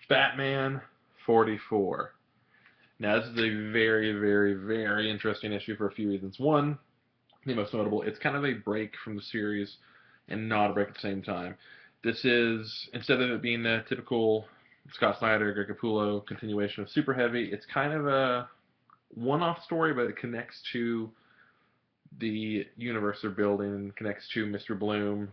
Batman 44. Now, this is a very, very, very interesting issue for a few reasons. One, the most notable, it's kind of a break from the series and not a break at the same time. This is, instead of it being a typical Scott Snyder, Greg Capullo continuation of Super Heavy, it's kind of a one-off story, but it connects to the universe they're building and connects to Mr. Bloom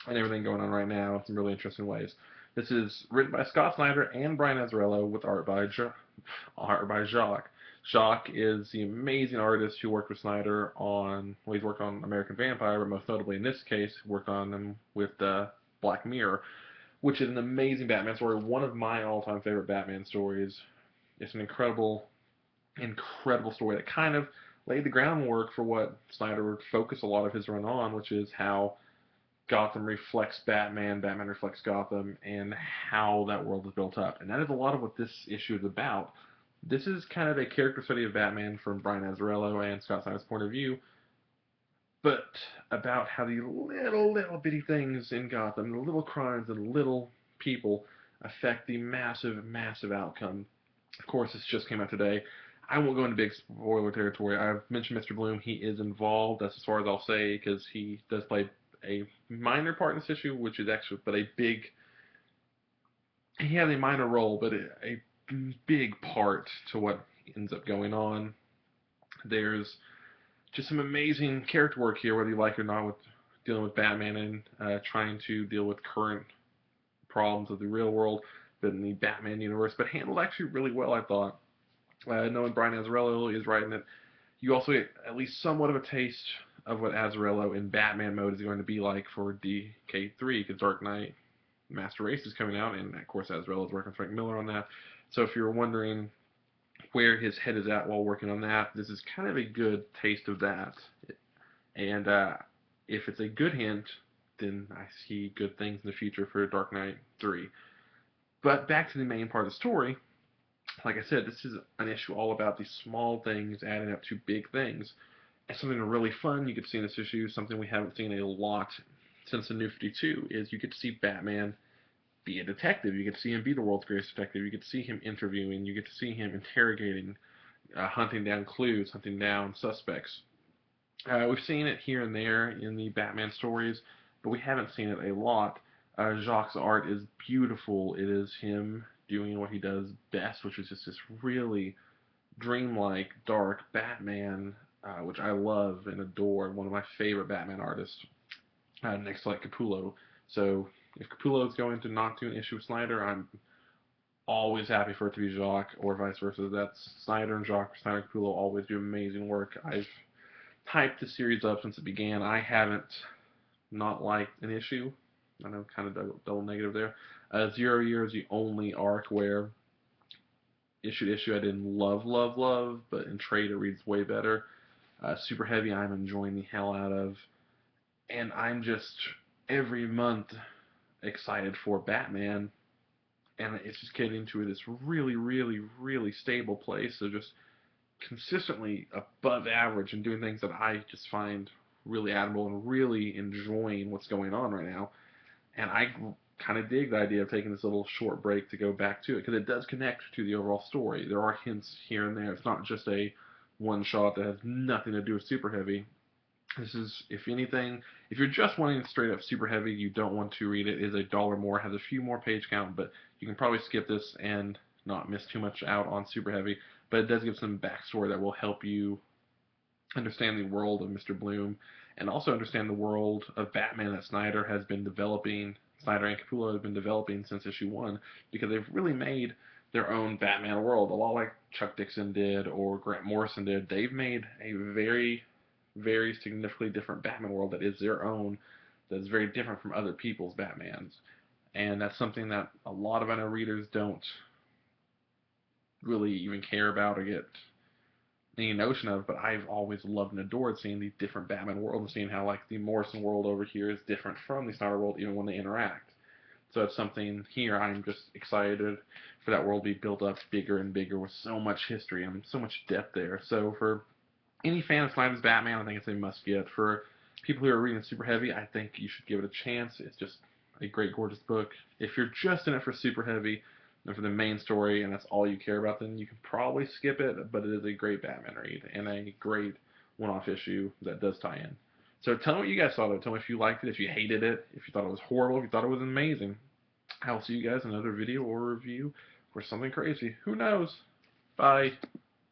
and everything going on right now in some really interesting ways. This is written by Scott Snyder and Brian Azzarello with art by Jacques. Jacques is the amazing artist who worked with Snyder on, well, he's worked on American Vampire, but most notably in this case, worked on them with Black Mirror, which is an amazing Batman story, one of my all-time favorite Batman stories. It's an incredible, incredible story that kind of laid the groundwork for what Snyder would focus a lot of his run on, which is how Gotham reflects Batman, Batman reflects Gotham, and how that world is built up. And that is a lot of what this issue is about. This is kind of a character study of Batman from Brian Azzarello and Scott Snyder's point of view, but about how the little bitty things in Gotham, the little crimes and little people affect the massive, massive outcome. Of course, this just came out today. I won't go into big spoiler territory. I've mentioned Mr. Bloom. He is involved. That's as far as I'll say because he does play a minor part in this issue, which is actually, but a big. He has a minor role, but a big part to what ends up going on. There's just some amazing character work here, whether you like it or not, with dealing with Batman and trying to deal with current problems of the real world, but in the Batman universe, but handled actually really well, I thought. Knowing Brian Azzarello is writing it, you also get at least somewhat of a taste of what Azzarello in Batman mode is going to be like for DK3, because Dark Knight Master Race is coming out, and of course Azzarello is working with Frank Miller on that. So if you're wondering where his head is at while working on that, this is kind of a good taste of that. And if it's a good hint, then I see good things in the future for Dark Knight 3. But back to the main part of the story, like I said, this is an issue all about these small things adding up to big things. And something really fun you could see in this issue, something we haven't seen a lot since the New 52, is you get to see Batman be a detective. You get to see him be the world's greatest detective. You get to see him interviewing. You get to see him interrogating, hunting down clues, hunting down suspects. We've seen it here and there in the Batman stories, but we haven't seen it a lot. Jacques' art is beautiful. It is him doing what he does best, which is just this really dreamlike, dark Batman, which I love and adore. One of my favorite Batman artists, next to like Capullo. So if Capullo is going to not do an issue with Snyder, I'm always happy for it to be Jacques, or vice versa. That's Snyder and Jacques. Snyder and Capullo always do amazing work. I've hyped the series up since it began. I haven't not liked an issue. I know, kind of double negative there. 0 Year is the only arc where issue to issue I didn't love, but in trade it reads way better. Super Heavy I'm enjoying the hell out of, and I'm just every month excited for Batman, and it's just getting to this really, really, really stable place. So just consistently above average and doing things that I just find really admirable and really enjoying what's going on right now. And I kind of dig the idea of taking this little short break to go back to it because it does connect to the overall story. There are hints here and there. It's not just a one shot that has nothing to do with Super Heavy. This is, if anything, if you're just wanting straight up Super Heavy, you don't want to read it. It is $1 more, has a few more page count, but you can probably skip this and not miss too much out on Super Heavy. But it does give some backstory that will help you understand the world of Mr. Bloom and also understand the world of Batman that Snyder has been developing. Snyder and Capullo have been developing since issue 1 because they've really made their own Batman world, a lot like Chuck Dixon did or Grant Morrison did. They've made a very, very significantly different Batman world that is their own, that is very different from other people's Batmans. And that's something that a lot of other readers don't really even care about or get any notion of, but I've always loved and adored seeing the different Batman world and seeing how like the Morrison world over here is different from the Snyder world even when they interact. So it's something here I'm just excited for that world to be built up bigger and bigger with so much history and so much depth there. So for any fan of Snyder's Batman, I think it's a must get. For people who are reading Super Heavy, I think you should give it a chance. It's just a great, gorgeous book. If you're just in it for Super Heavy, and for the main story, and that's all you care about, then you can probably skip it, but it is a great Batman read, and a great one-off issue that does tie in. So tell me what you guys thought of it. Tell me if you liked it, if you hated it, if you thought it was horrible, if you thought it was amazing. I will see you guys in another video or review or something crazy. Who knows? Bye.